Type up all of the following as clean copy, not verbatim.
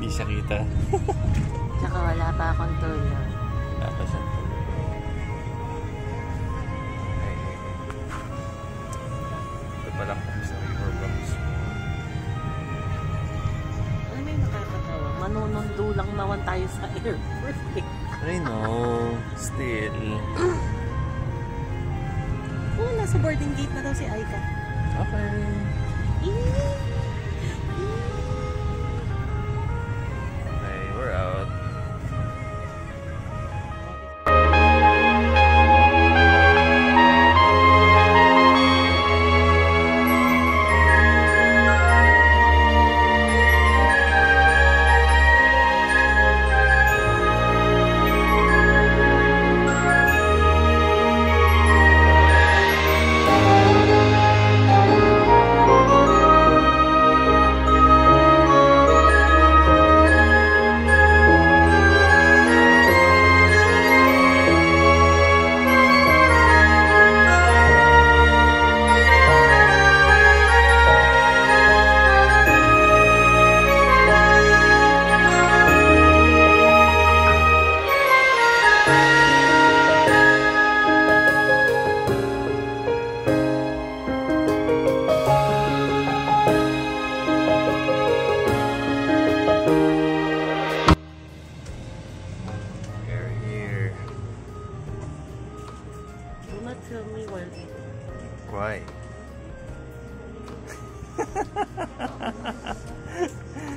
Hindi siya kita. Tsaka wala pa akong tulog. Wala pa siya tulog. Okay. Ito pa lang kami sa riverbanks. Ano may nakakatawa? Manunundo lang naman tayo sa airport. I know. Still. Oo, nasa boarding gate na daw si Aika. Okay. We're out. Tell me why. Why?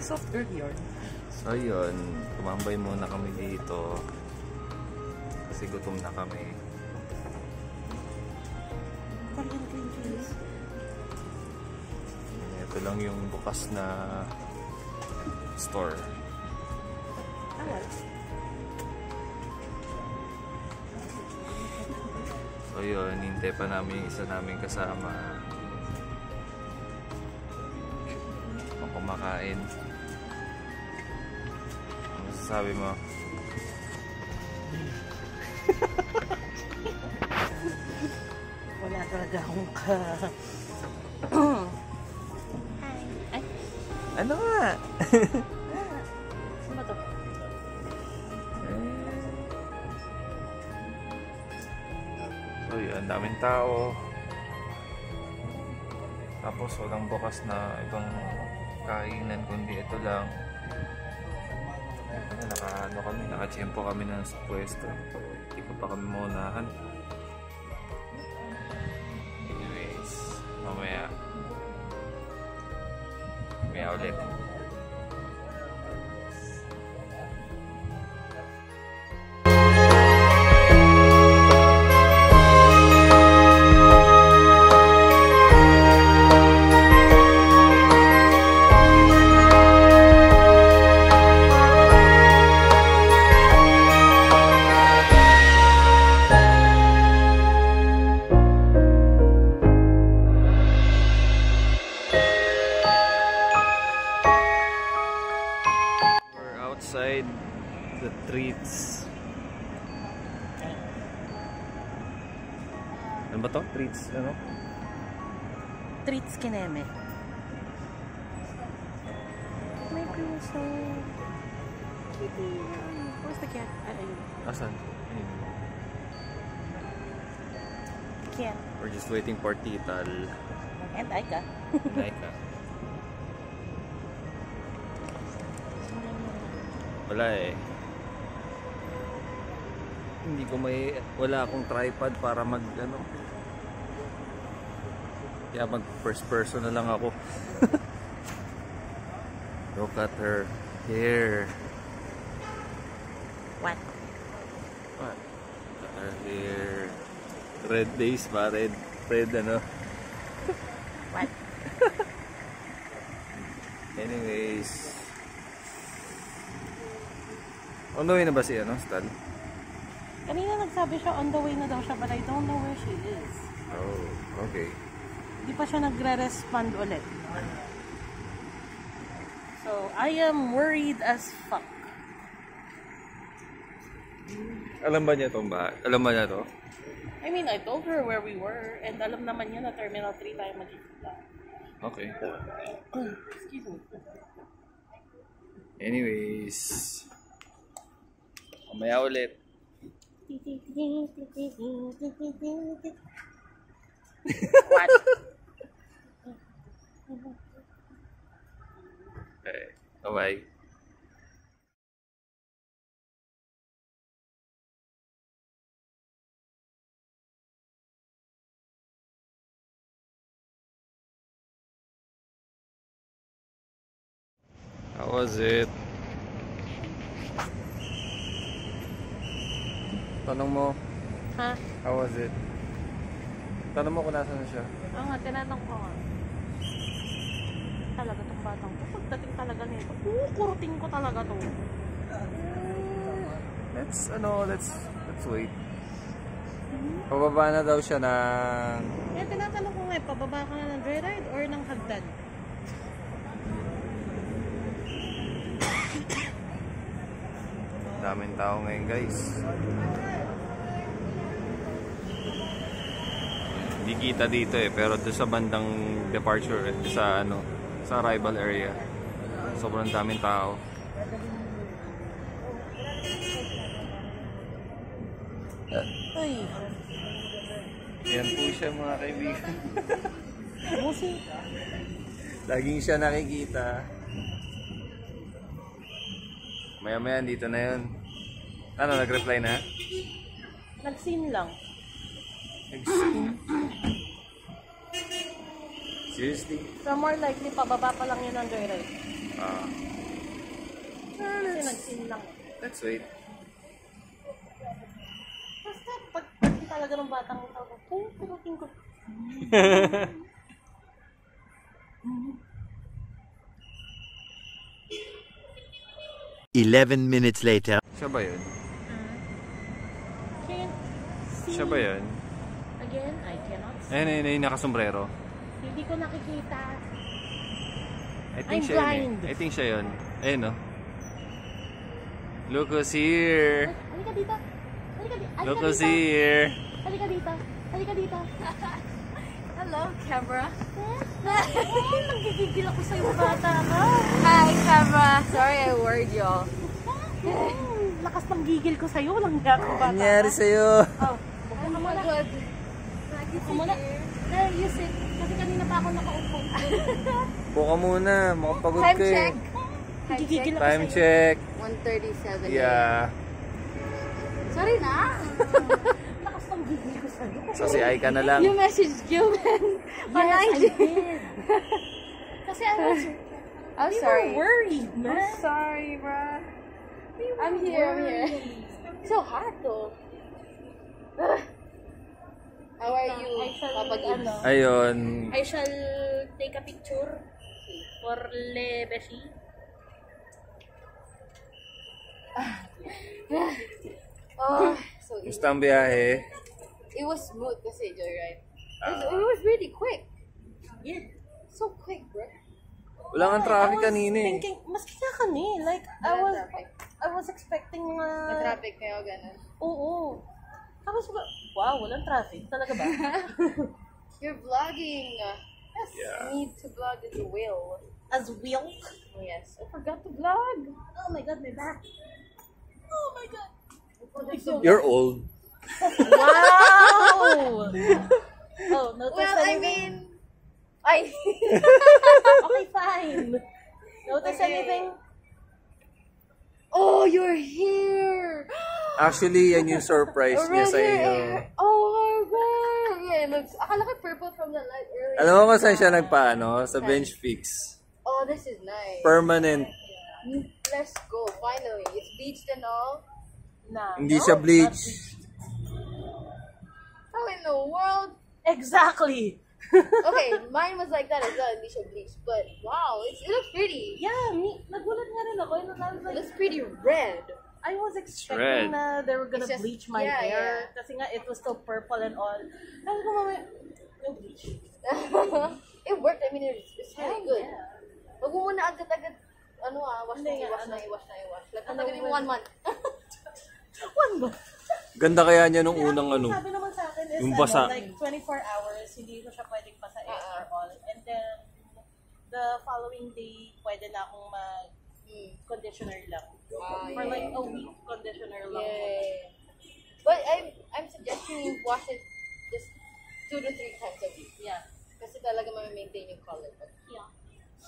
Soft girl yun. So yun, tumambay muna kami dito kasi gutom na kami. Ito lang yung bukas na store. So yun, hintay pa namin yung isa naming kasama kung kumakain. Ano masasabi mo? Wala talaga akong Hi. Ay. Ano nga? Ano to? So yun, daming tao. Tapos walang bukas na ibang kainan kundi ito lang. Naka-tiyempo kami na sa pwesto. Hindi ko pa kami maunahan. Anyways, mamaya ulit. Outside the treats. Ano ba to? Treats, ano? Treats Kineme. May puso. Kitty. Where's the cat? Ayun. Asan? Ayun. Cat. We're just waiting for Tital. And Aika. Aika. Wala eh. wala akong tripod para mag ano. Kaya mag first person na lang ako. Look at her hair. What? What? Look at her hair. Red days ba? Red ano? What? Anyways. On the way na ba si ano, Stal? Kanina nagsabi siya on the way na daw siya, but I don't know where she is. Oh, okay. Hindi pa siya nagre-respond ulit. So, I am worried as fuck. Alam ba niya to? Alam ba niya to? I mean, I told her where we were, and alam naman niya na Terminal 3 tayo magkikita. Okay. Excuse me. Anyways. Mamaya ulit. What? Okay. Bye-bye. How was it? Tanong mo, Ha? how was it? Tanong mo kung nasan na siya. Oo nga, tinanong ko nga. Talaga tong batang to. Pagdating talaga nito, kukurutin ko talaga to. Let's wait. Pababa na daw siya ng... Kaya tinatanong ko nga, pababa ka na ng joyride or ng hagdan? Daming tao ngayon, guys. Hindi kita dito eh, pero doon sa bandang departure, sa ano, sa arrival area, sobrang daming tao. Ay, Yan po siya, mga kaibigan. busi. Laging siya nakikita. Maya-maya dito na yun. Ano, nag-reply na? Nag-scene lang. Seriously? So more likely, pababa pa lang yun ng joyride. Kasi Let's, nag-scene lang. let's wait. Basta, pag talaga ng batang ito, kukurutin ko. 11 minutes later. Siya ba yun? Can't see. Siya ba yun? Again, I cannot see. Ayun, nakasombrero. Hindi ko nakikita. I think I'm siya blind. Yun eh. I think siya yun. Ayun, no? Look who's here! Halika dito. Halika dito. Look who's here! Halika dito. Halika dito. Hello, camera. Nanggigigil ako sa'yo, bata ka. Hi, camera. Sorry I worried y'all. Lakas ng gigil ko sa'yo. Walang hiya ko, bata Nangyari ka. sa'yo? Oh, Oh my god. buka muna. There, you sit. Kasi kanina pa ako nakaupo. Buka muna, makapagod Time ka eh. check. Gigigil ako Time sa'yo. check. 1:37 Yeah. Sorry na. Lakas ng gigil ko sa'yo. So si Aika na lang. You messaged Gilman on Yes, I IG. did. Kasi I was I'm we sorry. were worried, man. I'm sorry, bruh. I'm here. So hot though. How are you, I shall, Papa Gibbs? ano, Ayun. I shall take a picture for Le Beshi. Oh, so easy. Gusto ang biyahe. It was smooth kasi, Joyride. It was really quick. Yeah. So quick, bro. Wala nga traffic kanina eh. Thinking, maski na kani, like, I was expecting mga... Na-traffic kayo, ganun. Oo. Tapos, wow, walang traffic. Talaga ba? You're vlogging. Yes, Yeah. need to vlog as well. As will. Oh, yes, I forgot to vlog. Oh my God, my back. Oh my God. You're old. Wow! Oh, notice Well, I anything? mean, I Okay, fine. Notice Okay. anything? Oh, you're here. Actually, yan yung surprise niya sa iyo. Oh my god! Yeah, it looks... Akala ko purple from the light earlier. Alam mo kung saan siya nagpaano? Sa bench fix. Oh, this is nice. Permanent. Let's go, finally. It's bleached and all. Nah, Hindi siya bleach. How in the world? Exactly. Okay, mine was like that as well, hindi siya bleached. But wow, it looks pretty. Yeah, nagulat nga rin ako. And I was It like, looks pretty red. I was red. expecting na they were gonna It's just- bleach my yeah, hair. Kasi nga, it was still purple and all. Sabi ko, mamaya, no bleach. It worked. I mean, it's really good. Yeah. Wag mo muna agad-agad, wash na Hindi nga, iwash na iwash na iwash. Like, Ano matagal mo ba? 1 month. One ba? Ganda kaya niya nung unang ano. Sabi naman sa akin is, Yung basa. like 24 hours, hindi ko siya pwedeng pasain or all. And then, the following day, pwede na akong mag-conditioner lang. For like a week, conditioner lang. Yeah. But I'm suggesting you wash it just 2 to 3 times a week. Yeah. Kasi talaga ma-maintain yung color. Yeah.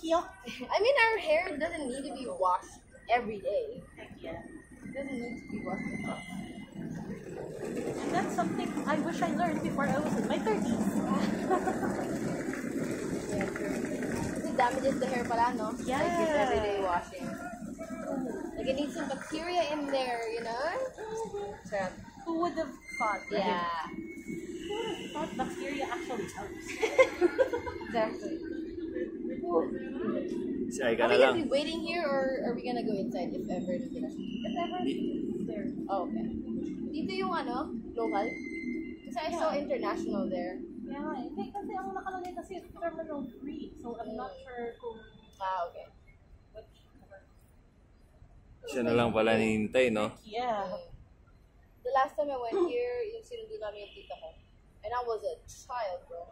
Yeah. I mean, our hair doesn't need to be washed every day. Heck yeah. It doesn't need to be washed. And that's something I wish I learned before I was in my 30s. It damages the hair pala, no? Yeah. Like with everyday washing. Like it needs some bacteria in there, you know? Sarap. Who would have thought? Right? Yeah. Who would have thought bacteria actually helps? Exactly. Si Ay Are ka na we lang. gonna be waiting here or are we gonna go inside if ever nandito na siya? If ever, there. Oh, okay. Dito yung local? Kasi I saw international there. Yeah, hindi kasi ang nakalagay kasi is terminal free. So I'm not sure kung Okay. which. Siya na lang pala nihintay, no? Yeah. The last time I went here, yung sinundo namin yung tita ko. And I was a child, bro.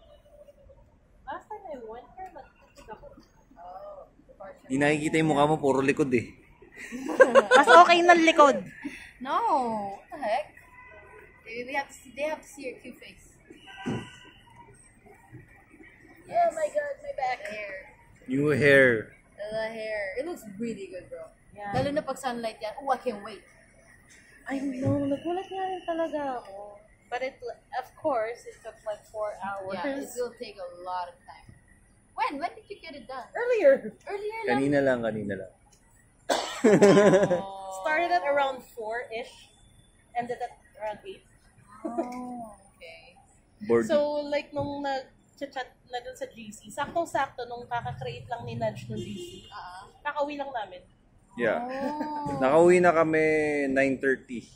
Last time I went here, nagtitid ako. Oh, departure. Hindi nakikita yung mukha mo, puro likod eh. Mas okay ng likod. No, what the heck? They have to see your cute face. Oh my god, my back hair. New hair. The hair. It looks really good, bro. Yeah. Lalo na pag sunlight yan. Oh, I can't wait. I know, nagulat nga rin talaga ako. But of course, it took like 4 hours. Yeah, it will take a lot of time. When did you get it done? Earlier. Earlier lang. Kanina lang. Started at around 4-ish. Ended at around 8. Oh, okay. Bored. So, like, nung nag-chat na dun sa GC, saktong-sakto nung kaka-create lang ni Nudge ng GC, kakauwi lang namin. Yeah. Oh. Nakauwi na kami 9:30.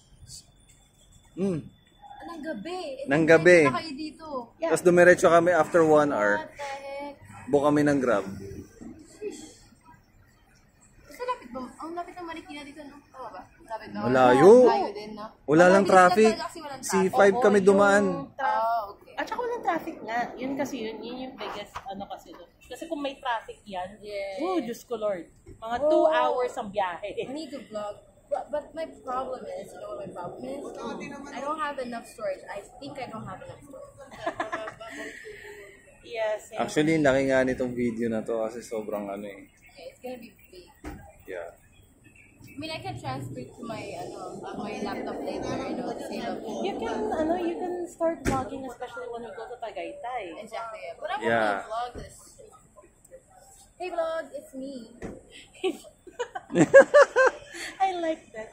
Nang gabi. Nang gabi. Na kayo dito. Yeah. Tapos dumiretso kami after 1 hour. What the heck? Book kami ng Grab. Kasi lapit ba? Ang lapit ng Marikina dito, no? Tama ba? Lapit ba? Malayo. Layo din, no? Wala lang Mabilis traffic. talaga kasi walang traffic. C5 kami dumaan. Oh, okay. At saka walang traffic nga. Yun kasi yun yung biggest kasi doon. Kasi kung may traffic yan, Yeah. Diyos ko Lord. Mga 2 Oh. hours ang biyahe. I need to vlog. But my problem is, you know what my problem is? I don't have enough storage. I think I don't have enough storage. Yes. Actually, laki nga nitong video na to kasi sobrang Okay, it's gonna be big. Yeah. I mean, I can transfer it to my my laptop later, you know, to save up. You can start vlogging especially when we go to Tagaytay. Exactly. Yeah. But I want Yeah. to vlog this. Hey vlog, it's me. I like that.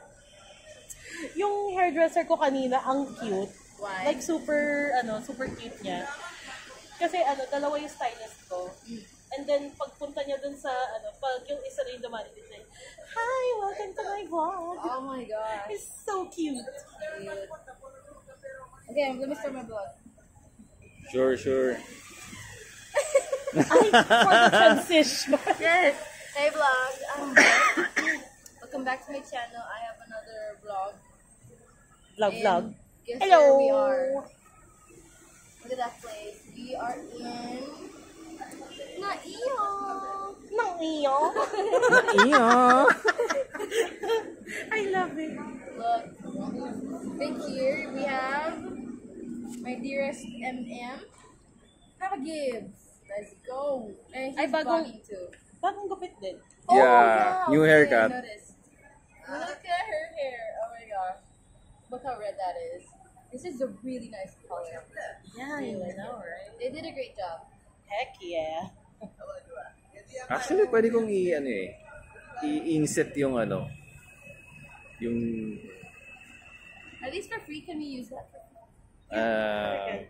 Yung hairdresser ko kanina, ang cute. Why? Like super cute niya. Kasi dalawa yung stylist ko. And then pagpunta niya dun sa pag yung isa na yung dumani din niya, hi, welcome to my vlog. Oh my gosh. It's so cute. Cute. Okay, let me start my vlog. Sure. Ay, for the transition. Yes. Hey vlog, I'm back. Welcome back to my channel. I have another vlog. Vlog. Guess Hello. where we are? Look at that place. We are in Naiyo. Nang iyo. Iyo. I love it. Look, right here we have my dearest MM. Have a Gibbs. Let's go. And he's Ay, bagong- vlogging too. Bagong gupit din. Yeah, new okay, haircut. I noticed. Look at her hair. Oh my gosh. Look how red that is. This is a really nice color. Yeah, I know, right? They did a great job. Heck yeah. Actually, pwede kong i-inset yung yung At least for free, can we use that?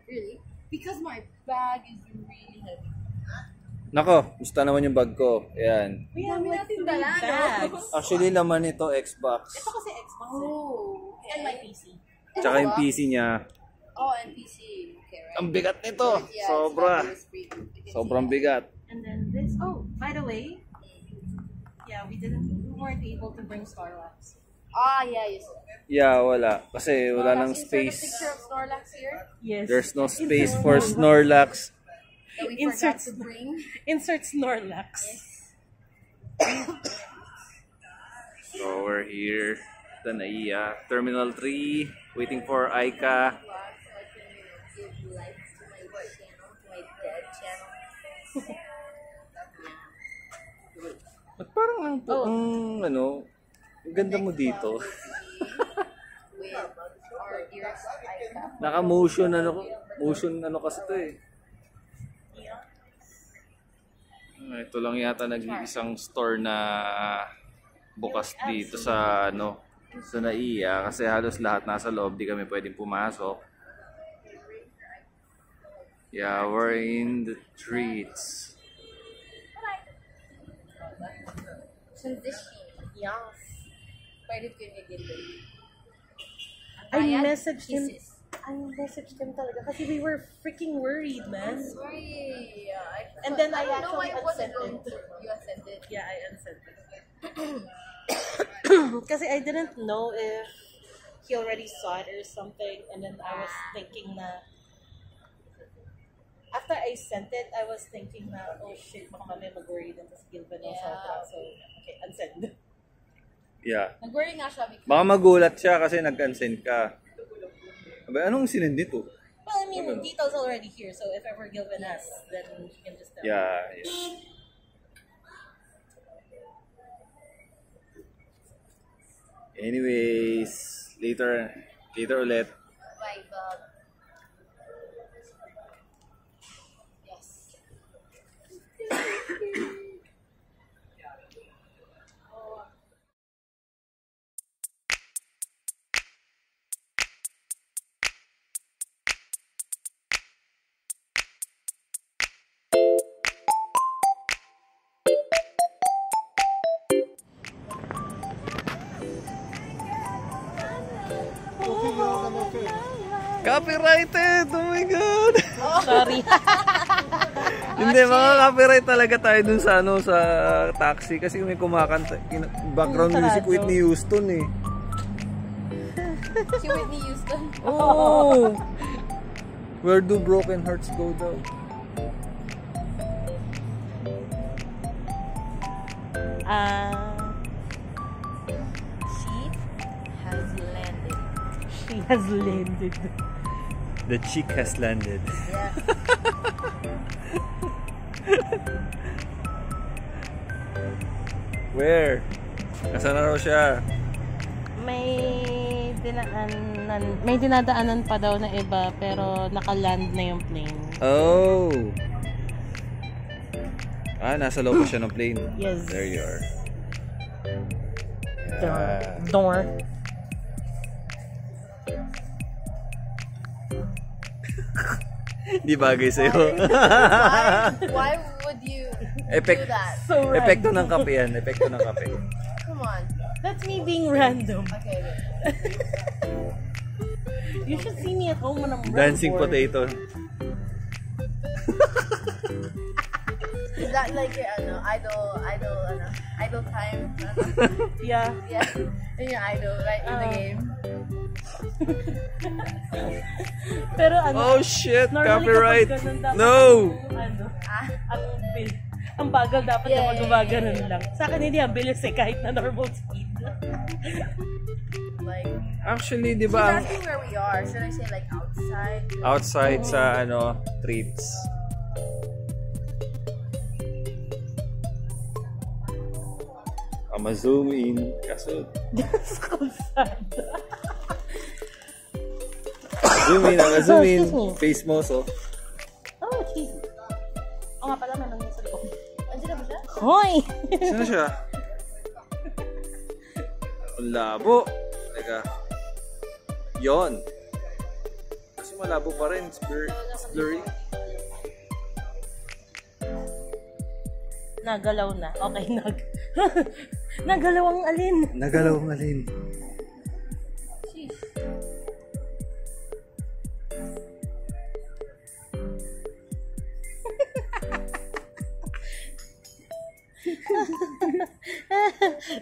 Really? Because my bag is really heavy. Nako, gusto naman yung bag ko. Ayan. We have like 3 dala, no? bags. Actually, laman nito Xbox. Ito kasi Xbox Oh, and my PC. Tsaka yung PC niya. Oh, and PC. Okay, right. Ang bigat nito. Yeah, Sobra. it's USB. You can Sobrang see bigat. And then this, oh, by the way, yeah, we weren't able to bring Starlux. Ah, yeah, you said. Yeah, wala. Kasi wala nang Insert a space. picture of Snorlax here Yes. There's no space for Snorlax. that we Insert forgot to bring. Insert Snorlax. So we're here. Tanaiya. Terminal 3. Waiting for Aika. So I can, give life to my channel, to my dead channel. Ba't parang ang ang ganda mo dito. With our dearest Aika. Naka-motion kasi to eh. Ito lang yata nag-iisang store na bukas dito sa sa Naiya kasi halos lahat nasa loob, di kami pwedeng pumasok. Yeah, we're in the streets. Transition. Yes. Pwede ko yung gilid. I Ayan, messaged him. kisses. I messaged him talaga kasi we were freaking worried, man. Sorry. And then I don't know why actually it wasn't unsent going it. through. You unsent it. Yeah, I unsent it. Kasi I didn't know if he already saw it or something, and then I was thinking na after I sent it, I was thinking na, oh shit, baka mamaya mag-worry din sa Gilbert ng sobra. So, okay, unsend. Yeah. Nag-worry nga siya because Baka magulat siya kasi nag-unsend ka. Aba, anong sinend dito? Well, I mean, details already here, so if ever Gilbert asks, then she can just tell. Yeah. Anyways, later ulit. bye, Bob. Yes. Copyrighted! Oh my God! Sorry. Hindi, mga copyright talaga tayo dun sa sa taxi kasi may kumakanta, background music Whitney Houston eh. Si Whitney Houston. Oh! Where do broken hearts go daw? She has landed. She has landed. The chick has landed. Yeah. Where? Nasaan na raw siya? May dinadaanan pa daw na iba pero naka-land na yung plane. Oh! Nasa loob pa siya ng plane. Yes. There you are. Door. Di bagay sa'yo. Why would you Effect. do that? So random. Epekto ng kape yan. Epekto ng kape. Come on. That's me being random. Okay, wait. You should see me at home when I'm Dancing bored. potato. Is that like your idol time? Yeah. Yeah. And your idol, right, in the game. Pero Oh shit! normally Copyright! kapag ganun dapat No! ang bagal dapat Yeah, na magumaganon lang. Sa akin hindi ang bilis eh kahit na normal speed. Like, Actually, di she's ba, asking where we are. Should I say like outside? outside sa treats. Ma-zoom in. Kaso, Sa kalsada. Zoom in. Excuse me. Face mo, so. Oh, cheesy. Oo nga pala, may nandun sa likod. Andiyan na ba siya? Hoy! Sino siya? Ang labo. Teka. Yon. Kasi malabo pa rin. It's blurry. Nagalaw na. Okay, nagalaw ang alin. Nagalaw ang alin. Sheesh.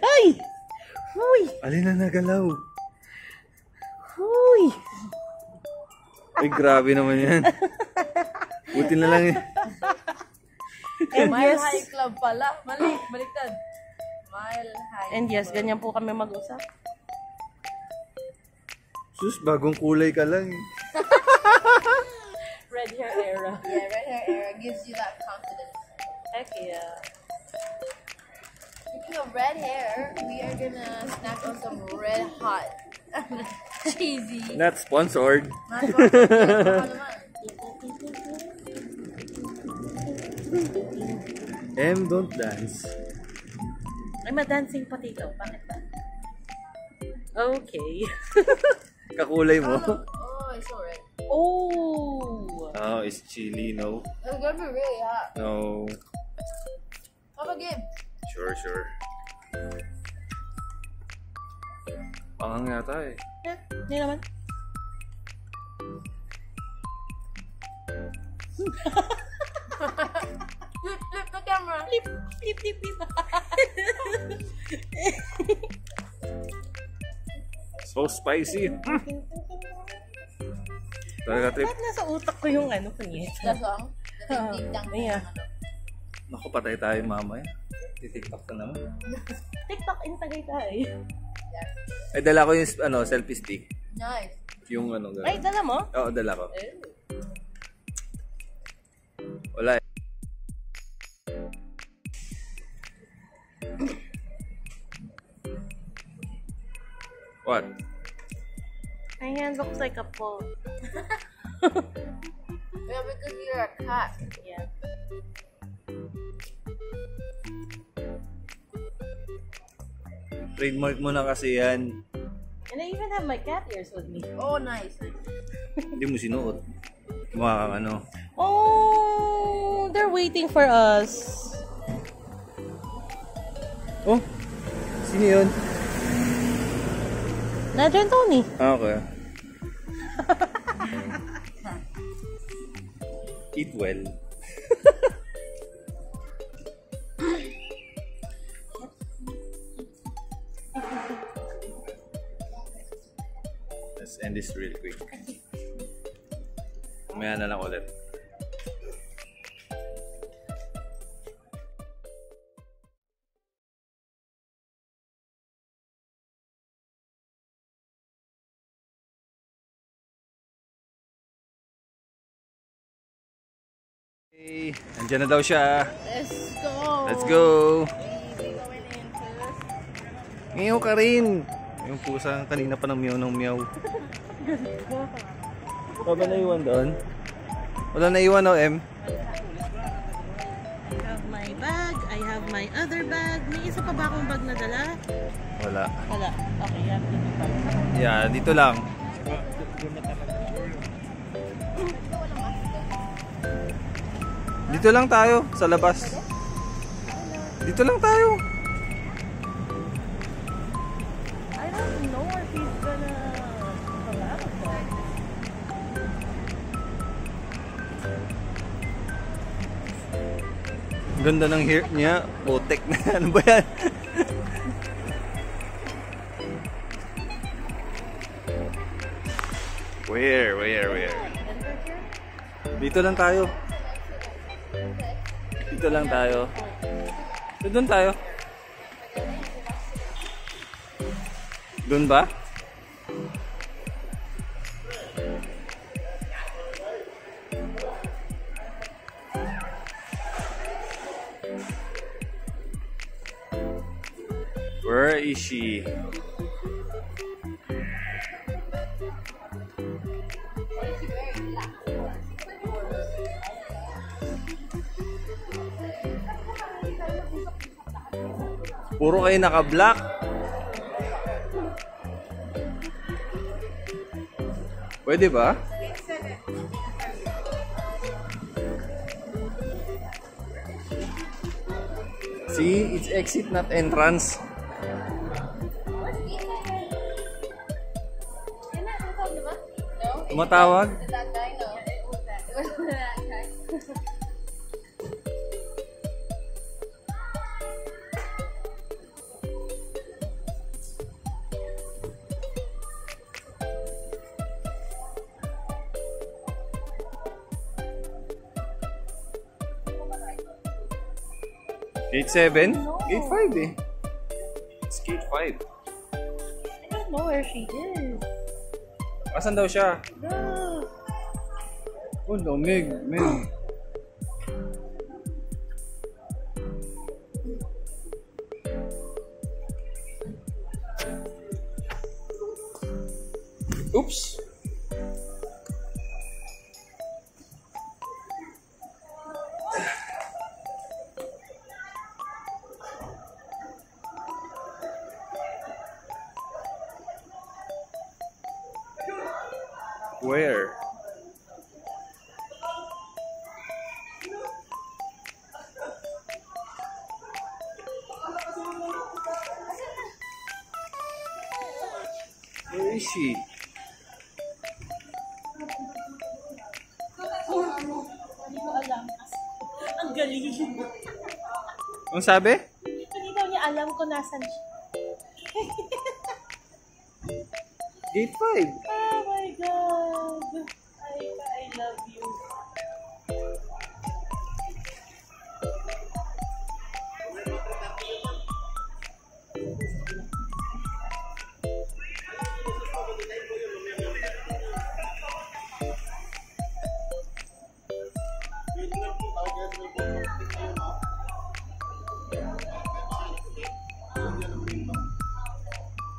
Ay! Huy! Alin na nagalaw? Huy! Ay, grabe naman yan. Buti na lang eh. And Mile yes, High Club pala. Mali, baliktad. Mile High and yes, Club. ganyan po kami mag-usap. Sus, bagong kulay ka lang. Red hair era. Yeah, red hair era gives you that confidence. Heck yeah. Speaking of red hair, we are gonna snack on some red hot cheesy. Not sponsored. Not sponsored. Baka naman. Don't dance. Ay, ma-dancing potato. Bakit ba? Okay. Kakulay mo. Oh, I saw red. Oh! Oh, it's chili, no? It's gonna be really hot. No. Have a game. Sure. Pangang yata eh. Hindi naman. Flip the camera. Flip. So spicy. Talaga trip. Ba't nasa utak ko yung ano, kunyeta? The song. The ding dang. Yeah. Naku, patay tayo mamaya. Titiktok ka naman. TikTok in Tagaytay. Ay, dala ko yung selfie stick. Nice. Yung ano. Ay, dala mo? Oo, dala ko. Wala eh. What? My hand looks like a pole. Yeah, because you're a cat. Yeah. Trademark mo na kasi yan. And I even have my cat ears with me. Oh, nice. Hindi mo sinuot. Mukha kang ano. Oh, they're waiting for us. Oh, sino yun? Nadyan Tony. Ah, okay. Eat well. Let's end this real quick. Umaya na lang ulit. Okay, andyan na daw siya. Let's go. Let's go. Baby, going into... Meow ka rin. Yung pusa kanina pa ng meow. Wala ba naiwan doon? Wala naiwan o, M? I have my bag. I have my other bag. May isa pa ba akong bag na dala? Wala. Wala. Okay, you have to do that. Yeah, dito lang. Dito lang tayo, sa labas. Dito lang tayo. I don't know if he's gonna come out of that. Ganda ng hair niya. Botek na. Ano ba yan? Where? Dito lang tayo. Dito lang tayo. Doon tayo. Doon ba? Where is she? Puro kayo naka-black. Pwede ba? See, it's exit not entrance. Tumatawag? That guy, no. It was that guy. Gate 7? Gate 5 eh. It's gate 5. I don't know where she is. Asan daw siya? No. Oh no, Meg. Oops. Where? Where is she? Hindi ko alam. Ang galing. Ang sabi? Hindi daw niya alam kung nasan siya. Gate 5. Oh my God. I love you.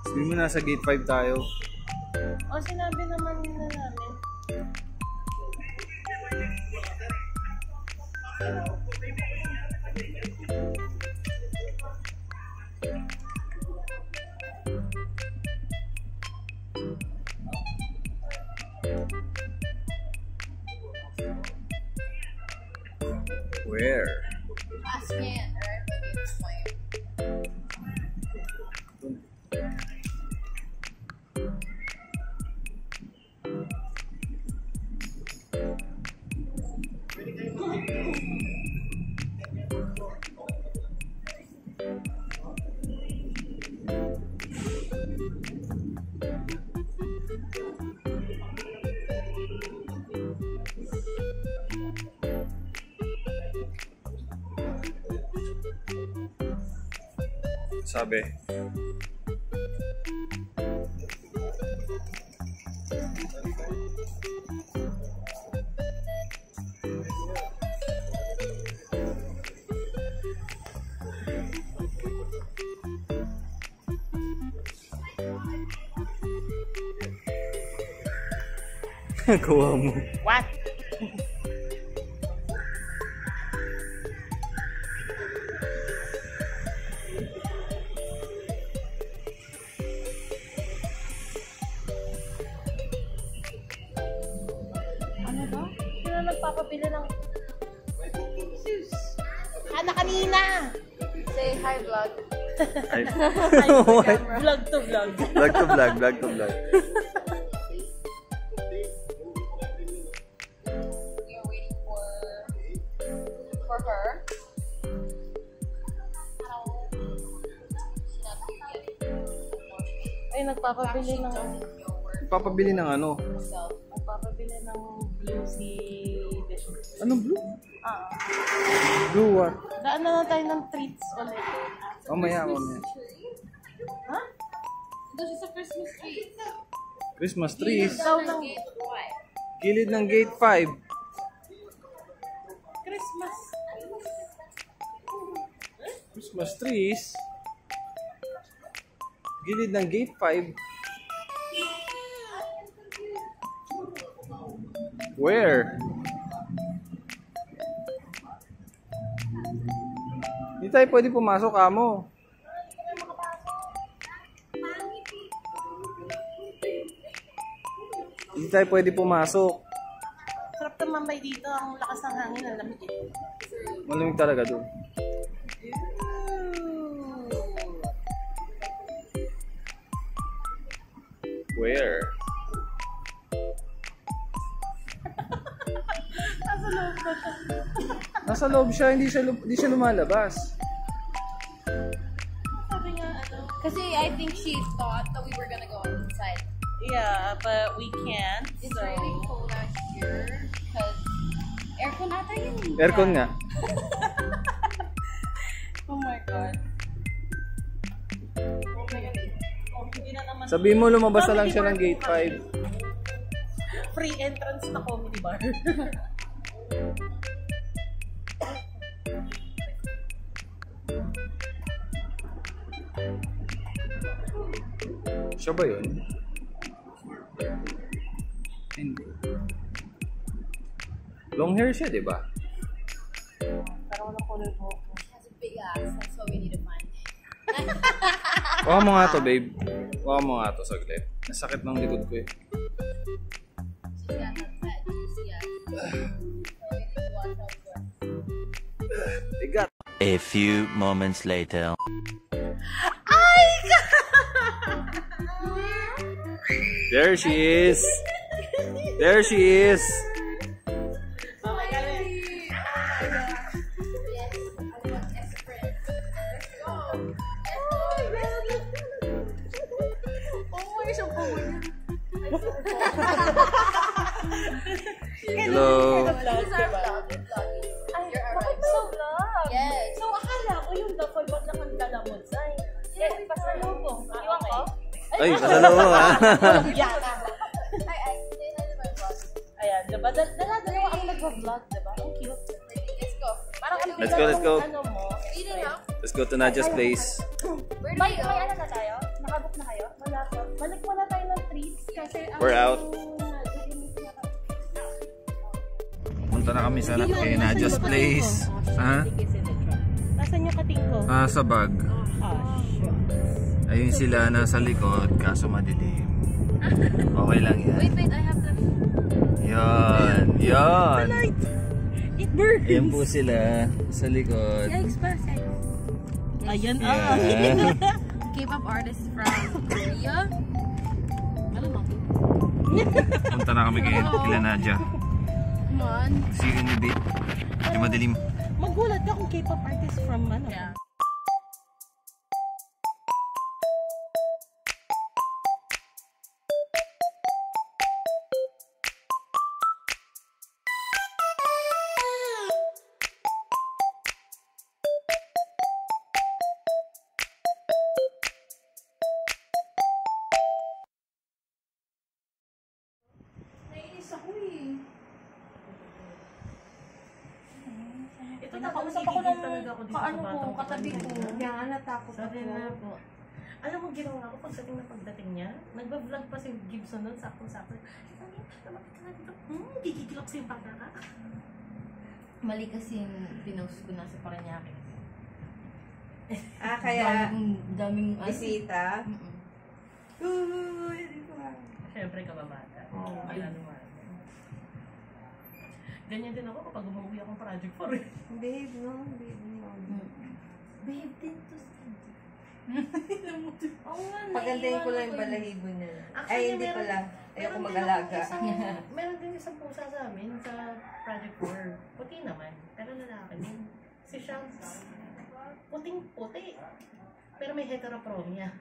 Sabi mo nasa gate 5 tayo. O, sinabi naman na namin. Where? Ask me, alright, but it's fine. Sabi. Gawa mo. What? Ano ba? Sino nagpapabili ng... Sus! Ana kanina! Say hi, vlog. Ay. Ay, vlog to vlog. Vlog to vlog, vlog to vlog. You're waiting for her. Ay, nagpapabili ng... Papabili ng ano? Nagpapabili ng blue si Bishop. Anong blue? Ah. Blue what? Daan na tayo ng treats ulit. Mamaya. Ha? This is a Christmas tree. Christmas trees. Daw ng Why? Gilid ng gate 5. Christmas. Christmas trees. Gilid ng gate 5. Where? Hindi tayo pwede pumasok, amo. Hindi tayo pwede pumasok. Sarap tumambay dito. Ang lakas ng hangin. Ang lamig eh. Malamig talaga doon. Where? Nasa loob na siya. Nasa loob siya, hindi siya lumalabas. Sabi nga, ano. Kasi I think she thought that we were gonna go inside. Yeah, but we can't. It's So, really cold out here because aircon ata yun. Aircon nga. oh my God. Oh my God. Oh, hindi na naman. Sabihin mo lumabas na lang siya ng gate 5. Free entrance na comedy bar. Siya ba yun? Hindi. Long hair siya, di ba? Parang walang color mo. She has a big ass. That's what we need to find. Huwag mo nga to, babe. Huwag mo nga to, saglit. Nasakit ng likod ko eh. She's got that fat juicy ass. So we need to watch out for her. Bigat. A few moments later. There she is. There she is. Oh my God. Yes, I want Esprit. Let's go. Oh my, siyang pawin niya. Hello. This is our vlog. We're vlogging. You're alright. So vlog. Yes. So akala ko yung duffel bag na kandala mo, Zay. Eh, pasalubong. Iwan ko? Ay, pasalubong ha. Yata. Hi, say hi to my vlog. Ayan, diba? Dala-dalawa ang nag-vlog, diba? Ang cute. Let's go. Parang ang Let's go, let's go. Ano mo? Eating out. Let's go to Nadja's place. Where do May we go? ano na tayo? Nakabook na kayo? Wala pa. Balik muna tayo ng treats kasi ang... We're out. Punta na kami sa kay Nadja's place. Ha? Nasaan yung kating ko? Sa bag. Ayun sila nasa likod kaso madilim. Okay lang yan. Wait, I have to. Yan. Yan. It burns! Ayan po sila sa likod. Yikes, Ayan Yeah. K-pop artist from Korea. Ano mo? Punta na kami kila Nadja. Come on. See you in a bit. Medyo madilim. Magulat ka kung K-pop artist from ano? Yeah. Nainis ako eh. Ito Nakausap ako ng kaano ko, katabi ko. Yan, natakot Sabi ako. na po. Alam mo, ginawa ko pagdating na pagdating niya, nagba-vlog pa si Gibson nun, sakto-sakto. Sabi niya, lumapit ka na dito. Gigigilok sa yung pagkaka. Mali kasi yung pinost ko na sa Paranaque. Kaya, daming bisita. Mm-mm. Uy, hindi ko nga. Siyempre, kababata. Oo. Kaya naman. Ganyan din ako kapag umuwi akong project for it. Babe, no? Babe, no. Babe, din to Oo nga, Pagandahin ko lang yung balahibo niya. Ay, hindi pala. Ayoko mag-alaga. Meron din isang pusa sa amin sa project 4. Puti naman, pero lalaki din. Si Shanks, puting-puti. Pero may heterochromia.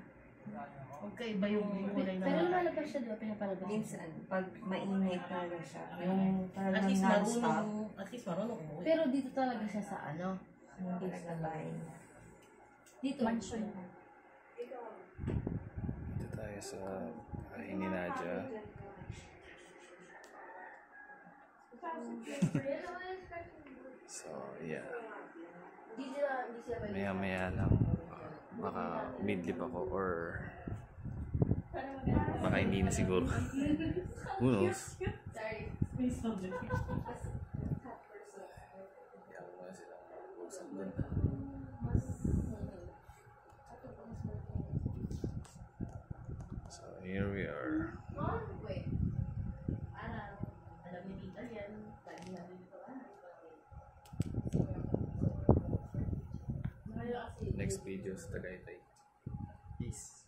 Magkaiba yung kulay na. Pero lumalabas siya doon, pinapalabas. Minsan, pag mainit talaga siya. Yung At parang least non-stop. marunong umuwi. Pero dito talaga siya sa ano? Hindi na bahay. Dito. Mansion. Dito tayo sa bahay ni Nadja. So, yeah. Hindi sila Maya-maya lang. Baka midlip ako or baka hindi na siguro. Who knows? Sorry. So here we are. Wait. next video sa Tagaytay. Peace.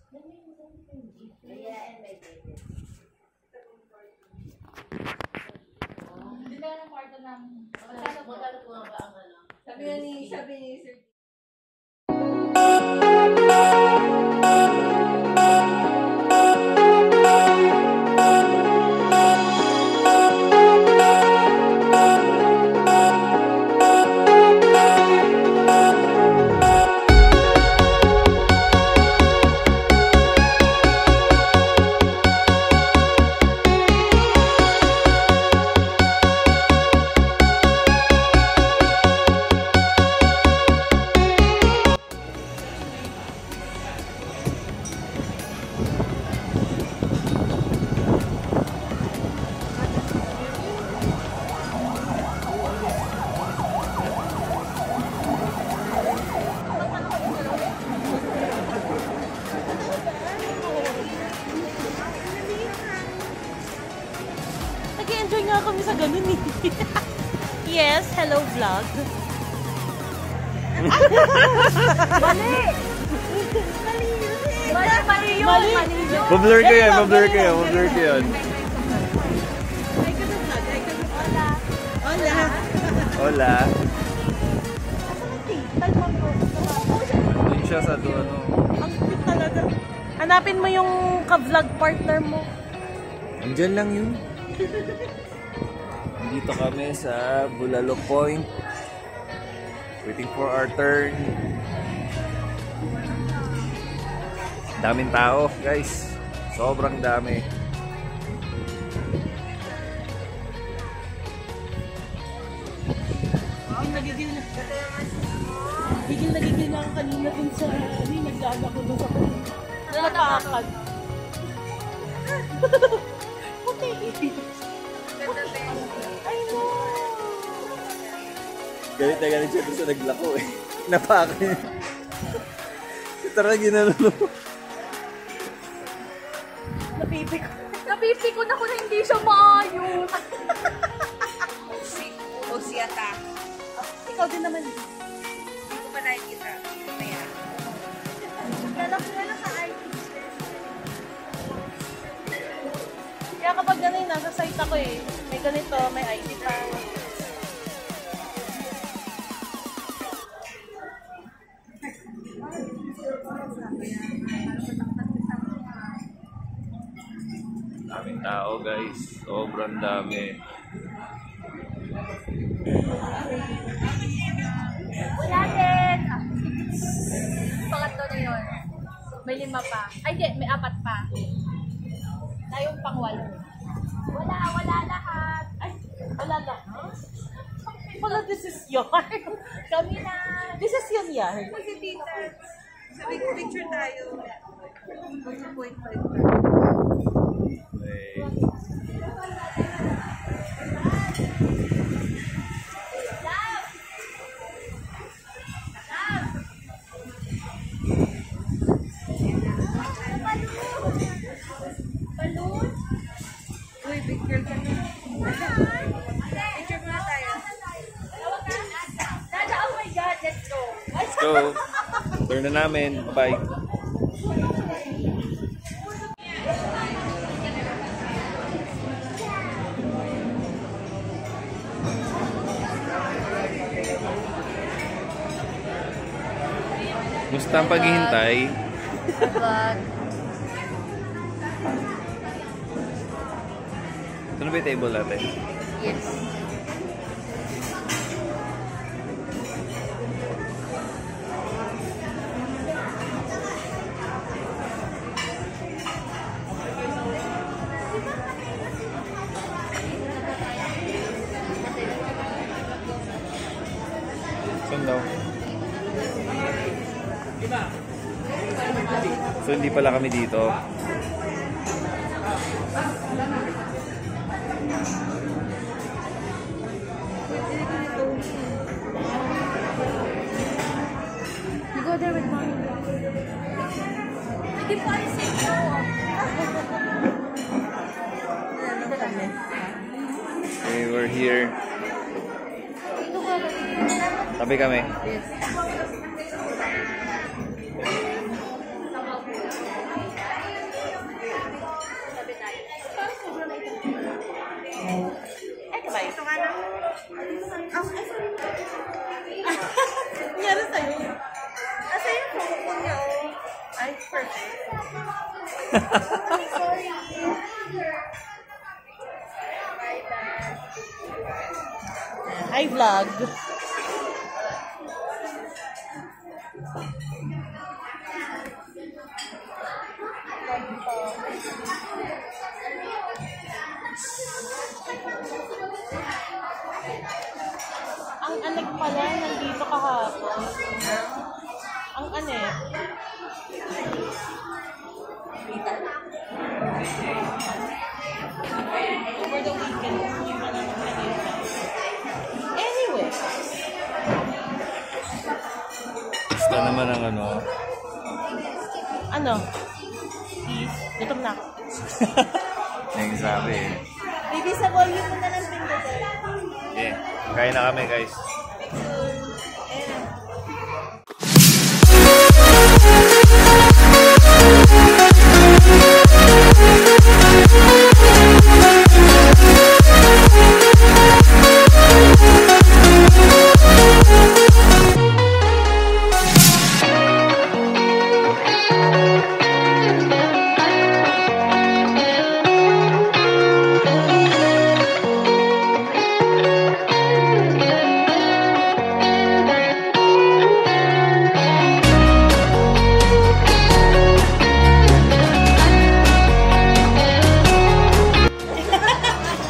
Hindi na ng kwarto namin. Magkano po nga ba ang ano? Sabi ni Sir Nag-enjoy nga kami sa ganun eh. Yes, hello vlog. Mali! Mali yun! Mali. Mablur ko yan, mablur ko yan, mablur ko yan. Hola. Hola. Talpon ko. Doon siya sa doon, ano. Ang cute talaga. Hanapin mo yung ka-vlog partner mo. Andyan lang yun. Dito kami sa Bulalo Point. Waiting for our turn. Daming tao, guys. Sobrang dami. Nagigil na. Nagigil na ako kanina dun sa naglaan ako dun sa nalapakan. Okay. I know. Galit na galit siya doon sa naglako eh. Napakin niya. Si Tara ginalalo. Napipikon ako na hindi siya maayos. O si Ata. Ikaw din naman. Hindi ko pa nakikita. Mamaya. Lalak na lang sa IT. Kaya kapag ganun, nasa site ako eh. May ganito, may ID pa. Daming tao, guys. Sobrang dami. Wala din! Pangatlo na yun. May 5 pa. Ay, di. May 4 pa. Tayong pang-8. Wala lahat. Ay, wala lang. Wala, this is yarn. Kami na. This is yung yarn. Kasi tita, sabi ko picture tayo. 1.5. Eh, Balloon. Uy, big girl ka na. Picture muna tayo. Dada, oh my God, let's go. let's go. Turn na namin. Bye. Musta ang paghihintay? But, Ito na ba yung table natin? yes. Saan daw? So hindi pala kami dito. You go there with mommy. Hindi po ay safe ko. Okay, we're here. Dito ka. Tabi kami. Yes. Ay, kabay. Ito nga na. Nangyari sa'yo. Asa yung phone niya, oh. Ay, perfect. Sorry. Hi, vlog. Ang anak pala, nandito kahapon. Ang anak. Over the weekend, hindi pa naman kanina. Anyway. Basta naman ang ano. Ano? Please, gutom na ako. Nagsabi eh. Baby, sa volume mo na lang pindutin. Okay, kain na kami guys.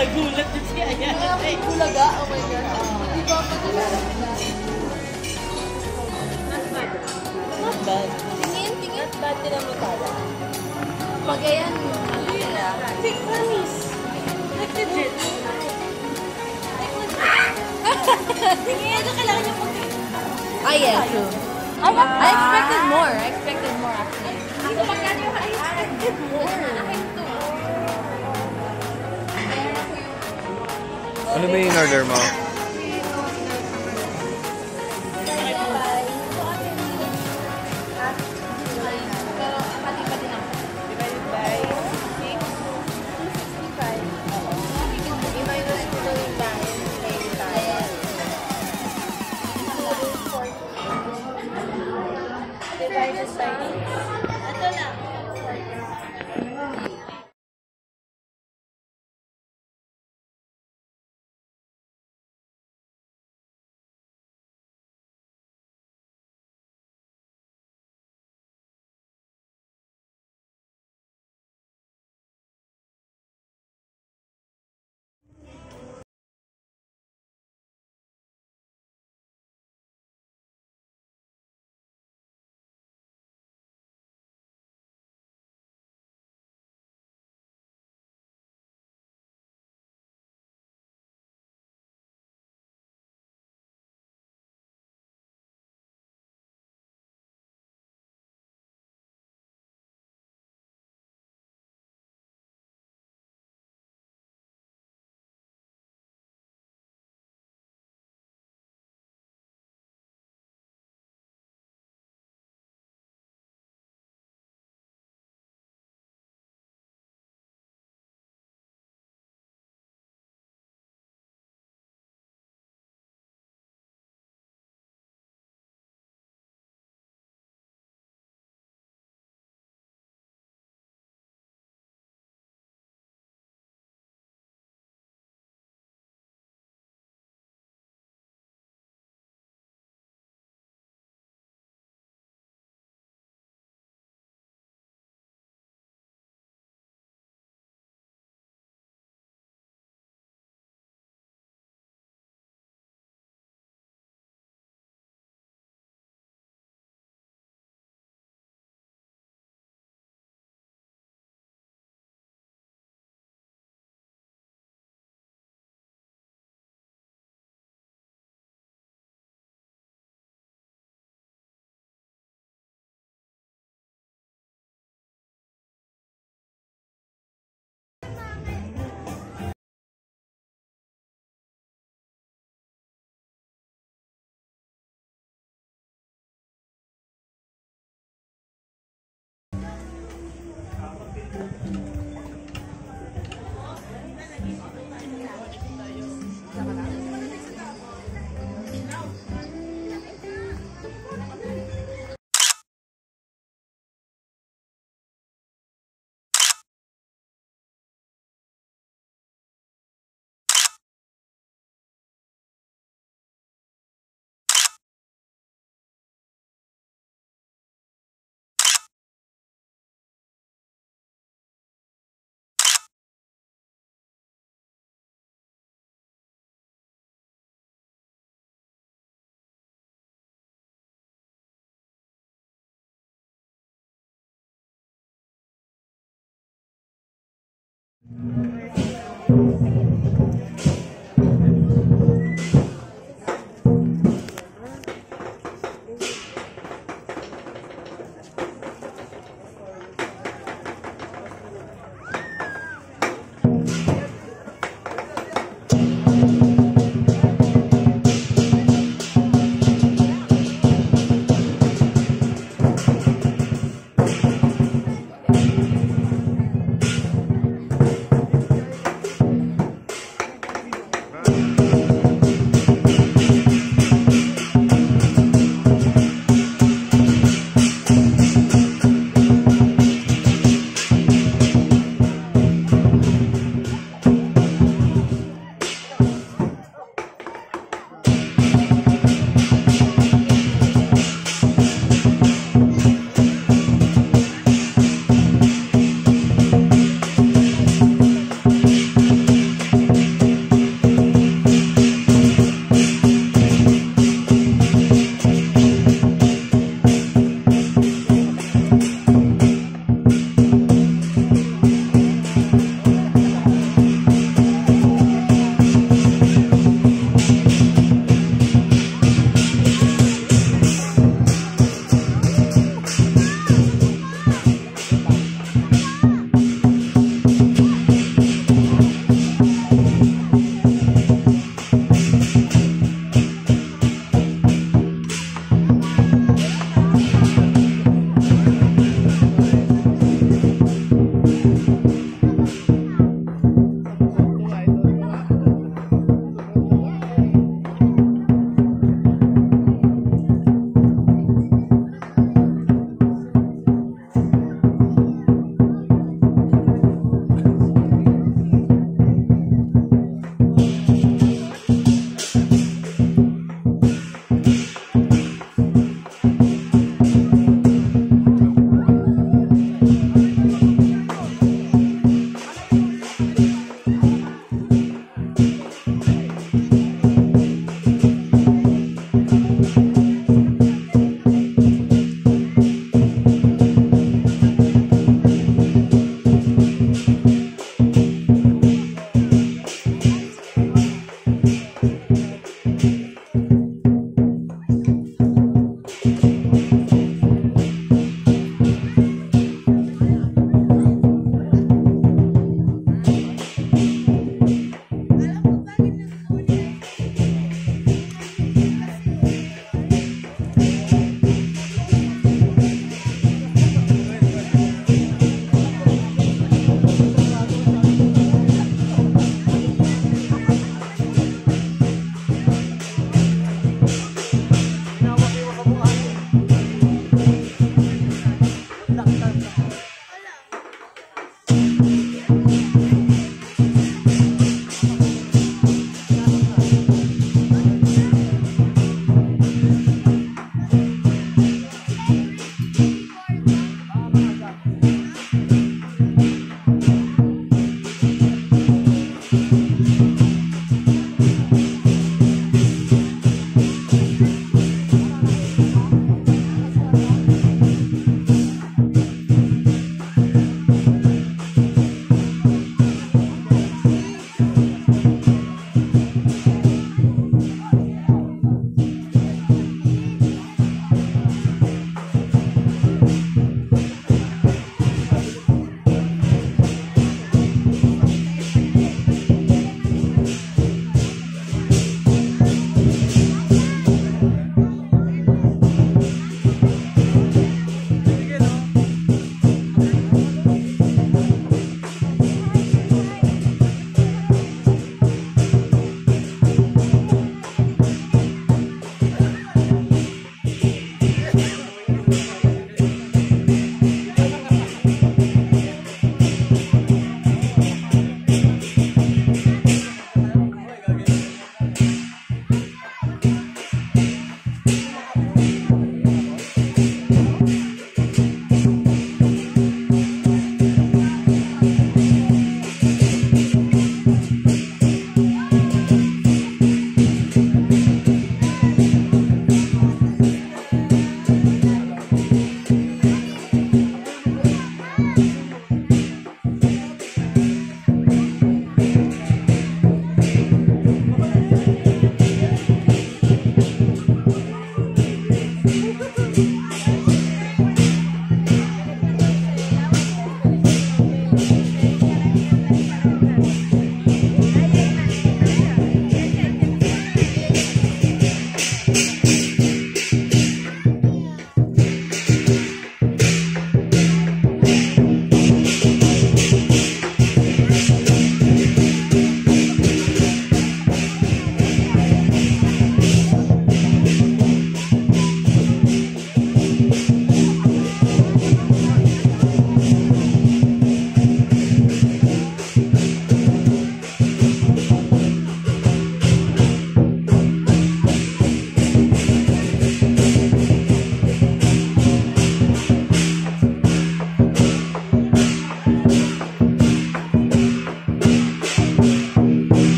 Nagulat din siya. Ayan. Bulaga, oh my God. Di ba Not bad. tingin, tingin. Not bad din ang mutala. Pag ayan, ano nila? Fake promise. Like legit. Tingin, ano kailangan niya puti? Ah, yes, true. I expected more. I expected more, actually. Dito magkano yung I expected more. Akin to. Ano ba yung order mo? Pero pati-pati na. Divided by 6. 265. Oo. I-minus ko na yung dahil kay tayo. Divided by 6. Ito na.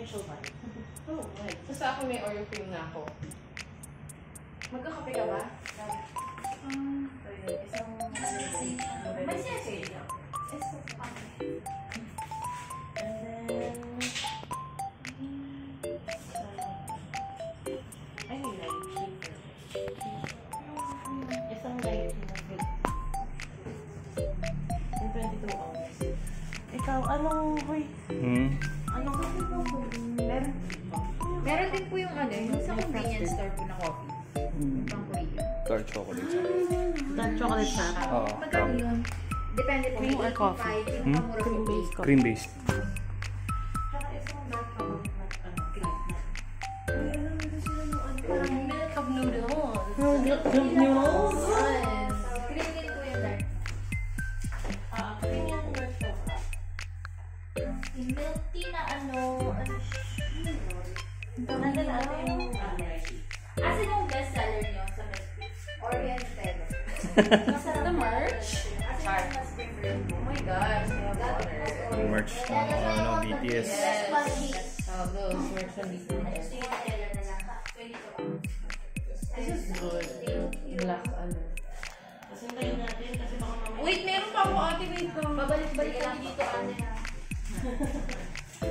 shall buy. Oh, right. Basta ako may Oreo cream na ako. Magkakape ka ba? May sesay. And then, I mean, like, cheaper. Isang light na good. In 22 ounces. Ikaw, anong, anong, Meron din po yung ano, yung sa convenience store po na coffee. Pang Korea. Dark chocolate. dark chocolate sa Oo. Magkano yun? Depende po. Cream or coffee? Cream-based coffee. Cream-based. Tsaka isang dark chocolate na, Milk of noodles. noodles? Cream din po yung dark. Cream yung dark chocolate. Yung milk tea na ano Nandun natin yung Asan yung best seller niyo sa milk tea? Oriental. the merch. Oh my gosh. Merch ng BTS. Those works on BTS. This is good. Black, ano. Kasi hintayin natin kasi baka mamaya. Wait, meron pa ako, ate. Wait ko. Babalik-balik lang dito ate na.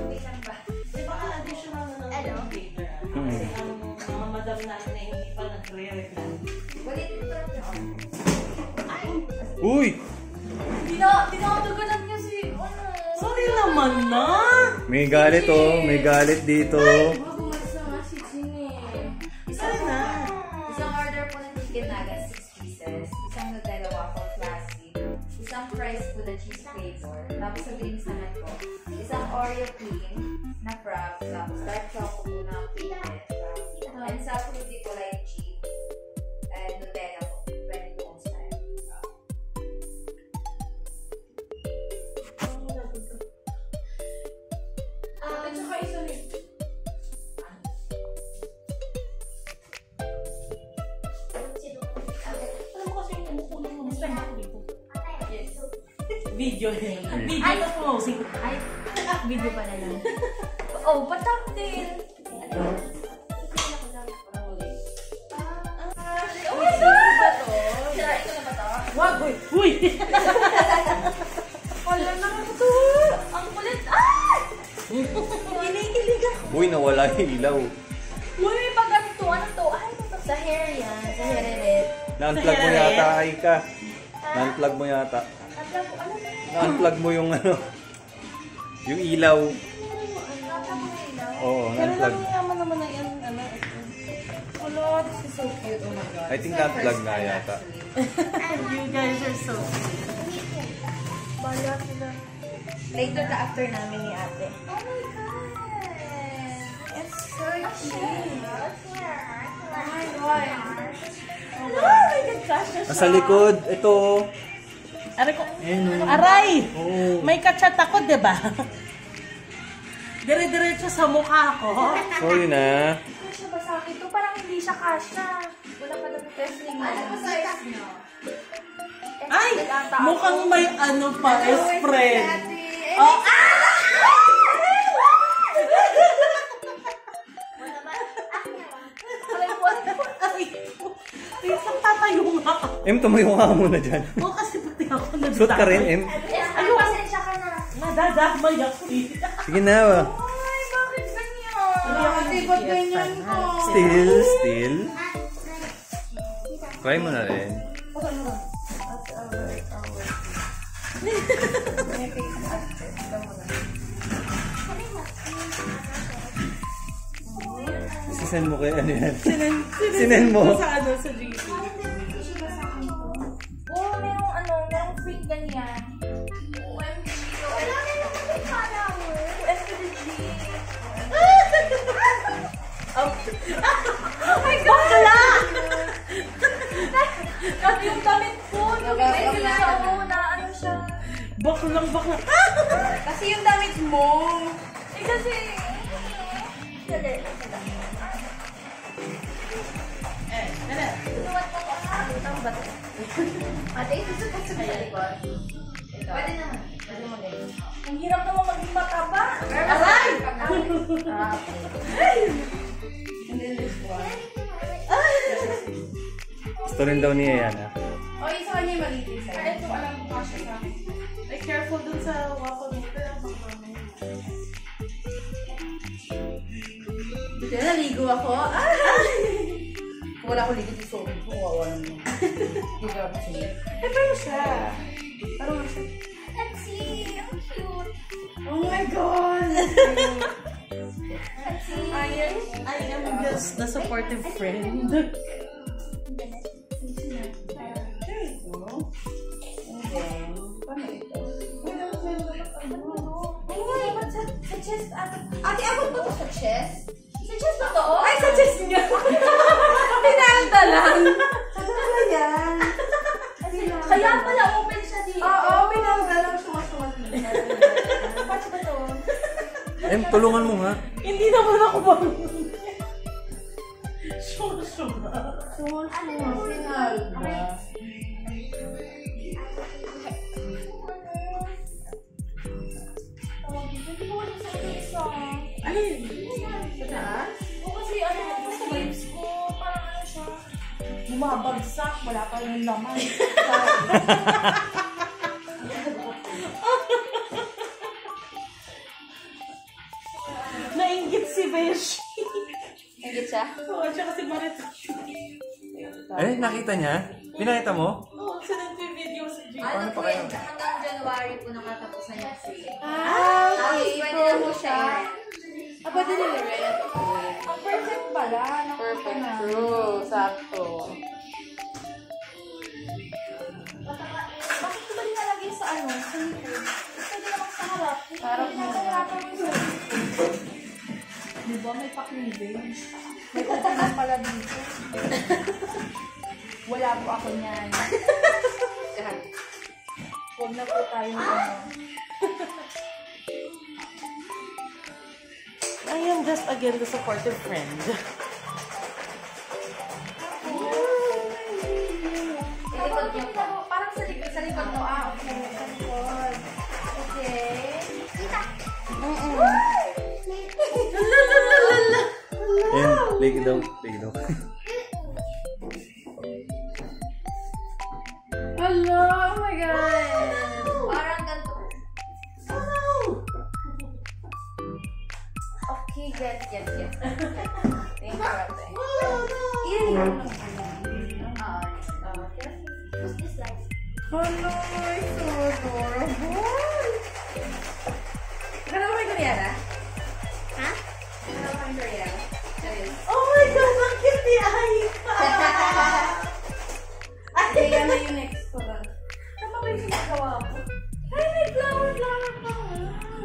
Wait lang ba? Di ba additional na ng later? Kasi ang mga madam natin na hindi pa nagre-reklamo. Balik dito. Uy! Tinatagulan niya si ano. Sorry naman na! May galit oh. May galit dito. Magumalis na nga si Ginny. Isa na. Isang order po ng chicken nuggets, 6 pieces. Isang Nutella waffle classic. Isang fries po na cheese flavor. Tapos sa drinks naman po. Isang Oreo cream na frappe. Tapos dark choco po na pigment. And sa fruity po like cheese. And Nutella po. 22 ounce na yun. At saka isa rin. Alam mo kasi yung umukulang mo. Mas ako dito. Video yun. Video na closing. Ay, video pa na lang. Oh, patak din. Oh my God! Sirain ko na ba ito? Wag! Uy! Wala na ako to. Ang kulit. Ah! Kinikilig ako. Uy, nawala yung ilaw. Uy, pag ganito, ano to? Ay, ito sa hair yan. Sa hair red. Na-unplug mo yata, Aika. Na-unplug mo yata. Ano po? Ano ba? Na-unplug mo yung ano. Yung ilaw. Nasa mo na ilaw? Oo, Pero na-unplug. naman naman na yan. Ano? Hello, this is so cute. Oh my God. I think na-unplug na yata. You guys are so sweet. Bala sila. Later na after namin ni ate. Oh my God! It's so cute. Oh my God! Oh my God, gosh. Nasa likod, ito. Aray ko. Aray! Oo. May kachat ako, di ba? Dire-diretso sa mukha ko. Sorry na. Kasya ba sa akin to? Parang hindi siya kasya. Wala pa daw testing mo. Ano ba size niyo? Ay! Mukhang may ano pa, spread. Oh, Oh, Aray ko. Isang tatayo nga ako. Tumayo ka muna dyan. Oo, kasi pati ako nagdadamay. Suot ka rin, Ayun, pasensya ka na. Nadadamay ako eh. Sige na. Ay, bakit ganyan? Ate, ba't ganyan ko? Still. Try mo na rin. Sisend mo kaya ano yan? Sinen mo. Sa ano, sa GC. Oo, merong free ganyan. OMG. Wala na naman may follower. OMG. Oh my God! Bakla! Kasi yung damit ko, may siya na ano siya. Baklang bakla. Kasi yung damit mo. Eh kasi... Dali. Dala. Tunuan mo ko. Ang bato. Ate, susupot sa likod. Pwede naman. Pwede mo din. Ang hirap naman maging mataba. Aray! And then this one. Gusto rin daw niya yan, ha? Oh, yung sa kanya yung maliit isa. Ito, alam ko kasi sa akin. Ay, careful dun sa waffle maker. Buti na naligo ako. Kung wala ko ligo sa sobrang ko, kawawa naman. Hindi ka ako siya. Pero siya. Parang nga siya. Let's see. Ang cute. Oh my God! Let's see. I am just the supportive friend. There you go. And then, paano ito? Ay, ba't sa chest? Ate, abot ba ito sa chest? Sa chest ba ito? Ay, sa chest niya! Pinalda lang! Ano yan? Kaya pala open siya dito. Oo, pinalda lang. Sumas-sumas dito. Paano ba ito? Tulungan mo nga. Hindi naman ako marunong. Suma. Sumas-sumas. Pinalda. Hindi ko wala sa isa. Ay, sa taas? O kasi ano yung sa waves ko, parang ano siya. Bumabagsak. Wala pa yung laman. Nainggit si Besh. Nagit siya? Oo, tsaka si Marita. Nakita niya? Pinakita mo? Oo, sinend ko yung video sa G. Paano pa kayo? Hanggang January po nakatapusan niya free. Okay, Pwede na po siya. Pwede nila red. Ang perfect pala. Perfect. True. Sakto. Bakit ko ba nilalagay sa ano? Sa likod? Pwede naman sa harap. Harap mo. Sa harap mo sa likod. Diba may pa-cleavage? May kukunan pala dito. Wala po ako niyan. Huwag na po tayo ano. I am just again the supportive friend. Ilikod niyo po. Parang sa likod mo. Okay. Sa likod. Okay. Kita. Lagi daw. Lagi daw. Hello! Oh my God! Parang ganito. Okay, get. Thank you, ate. What's this like? Hello! It's so adorable! Kaya mo yung Koreana? Ha? Kaya mo yung Koreana? Oh my God, ang cute ni Aika! Kaya na yung next ko lang. Ano ba yung ginagawa ko? Ay, may flower.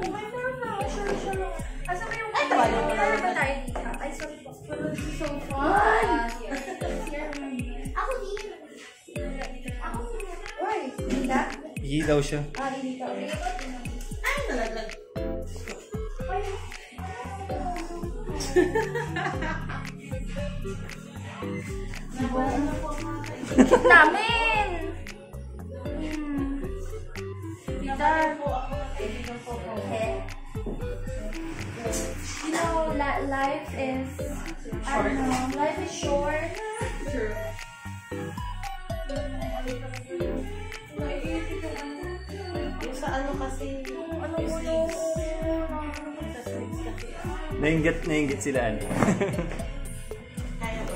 May flower. Sure. Asa ba yung... Ay, tawag yung flower ba tayo dito? Ay, sorry po. This is so fun! Ako dito. Uy, Linda? Higi daw siya. Hindi ka ulit. Ay, nalaglag. Namin! You know, life is... I don't know. Life is short. True. Yung sa ano kasi, Ano yung mo sleeves. yun? Sa sleeves kasi. Nainggit sila, ano? Kaya ko.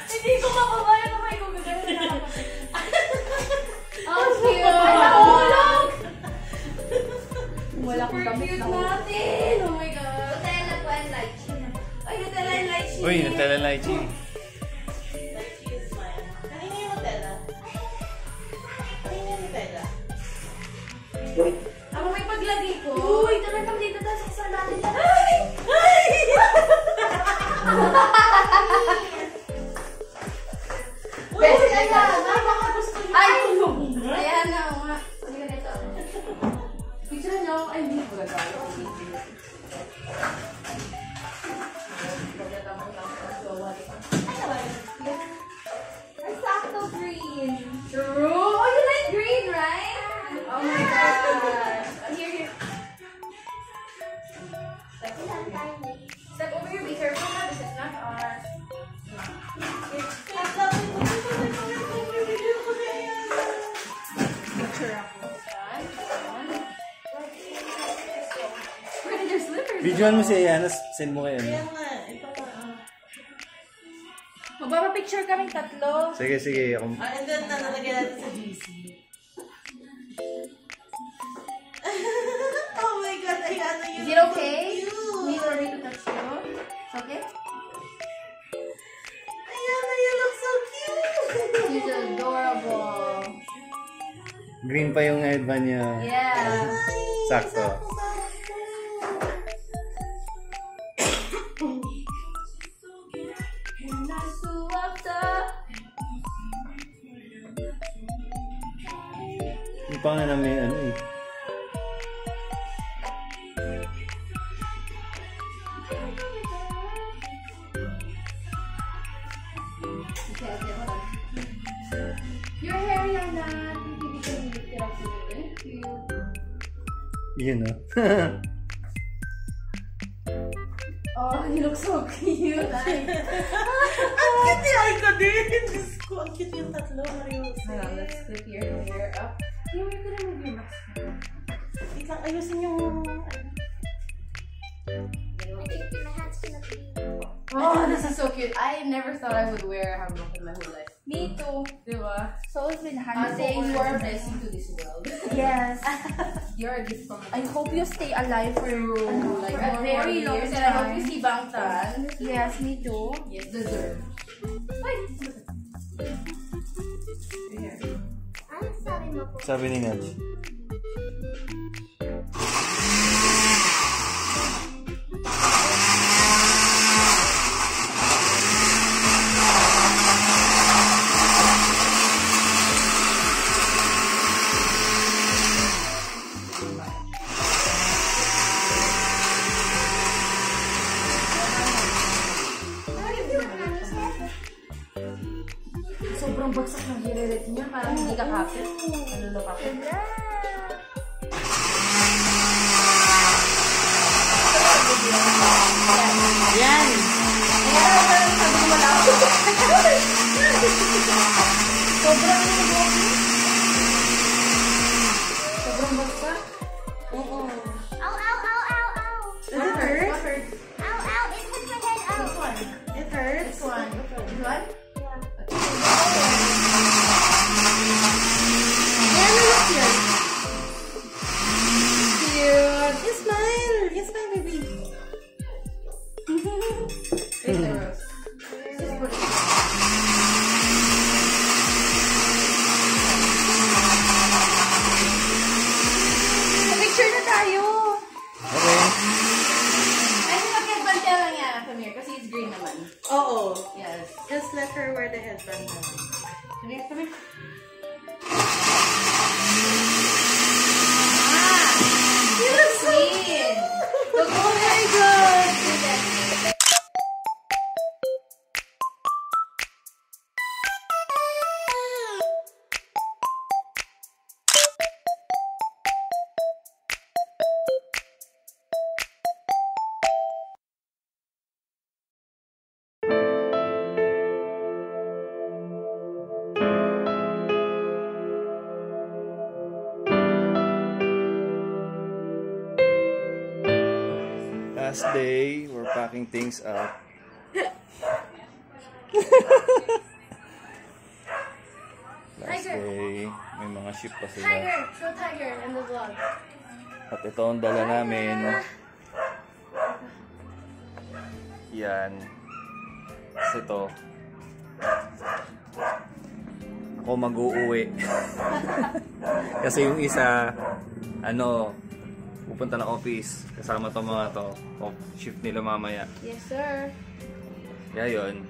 Hindi ko makabaya kung may gugagano na ako. Oh, cute! Ay, nahulog! Wala akong damit na natin! Oh my God! Nutella po and lychee. Ay, Nutella and lychee. Uy, Nutella lychee. Like, she is mine. Kanina yung Nutella. Kanina yung Nutella. Ako may paglagi ko. Uy, talagang dito tayo sa natin. Uy, ayan! Baka gusto niyo. Ay! Ayan na, nga. Hindi ka nito. Picture niyo? Ay, hindi ko nagkala. Ay, sakto. Videoan mo si Ayana, send mo kay ano. Kaya nga, ito nga. Magpapapicture kaming tatlo. Sige, sige. And then, nalagyan natin sa GC. Oh my God, Ayana, Is you it okay? cute. Me or me to touch you? It's okay? Ayana, you look so cute. She's adorable. Green pa yung headband niya. Yeah. Sakto. Yung pa nga namin ano eh. Your hair, Yana. Hindi ko lift it up to you. Thank you. Yun o. Oh, you look so cute. Ang cute ni Aika din. Diyos ko, ang cute yung tatlo. Marius. Let's flip your hair up. You could remove your mascara. Wait lang, ayusin yung... Oh, this is so cute. I never thought I would wear a hanbok in my whole life. Me too. Diba? So it's been hanbok. Saying you are a blessing to this world. Yes. You're a gift from I hope you stay alive for like for a very long time. And I hope you see Bangtan. Yes, me too. Yes, deserve. Sabi ni Naj. Sobrang bagsak ng hirit niya. Parang hindi ka kapit. Ano kapit? Yan. Sobrang bagsak. Oo. Ow, ow, ow, ow, ow. Does it hurt? Ow, ow, it hit my head. Ow. It hurts? This one. This one? Cute. You smile. You smile, baby. Picture na tayo. Okay. Ay, mag-headband ka lang yan. Come here. Kasi it's green naman. Oo. Yes. Just let her wear the headband now. Come here, come here. You look so Sweet. Oh my God. Last day, we're packing things up. Last day, may mga ship pa sila. Tiger. Show Tiger in the vlog. At ito ang dala namin. Yan. Kasi ito. Ako mag-uuwi. Kasi yung isa, pupunta ng office. Kasama to mga to. Shift nila mamaya. Yes, sir. Kaya yun.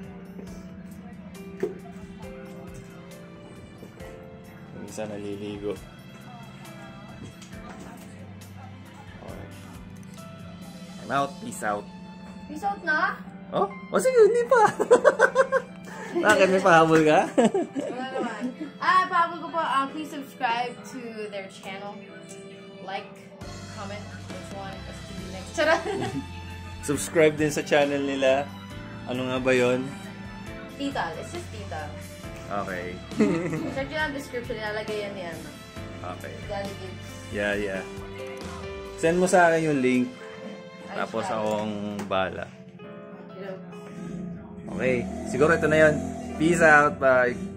Yung isa naliligo. Okay. I'm out. Peace out. Peace out na? Oh? O sige, hindi pa. Bakit? May pahabol ka? Wala naman. Pahabol ko po. Please subscribe to their channel. Like, comment which one is to be next. Charot! Subscribe din sa channel nila. Ano nga ba yun? Tita. It's just Tita. Okay. Check yun ang description. Ilalagay yan yan. Okay. Daddy Gibbs. Yeah. Send mo sa akin yung link. Tapos akong bala. You know? Okay, siguro ito na yun. Peace out, bye!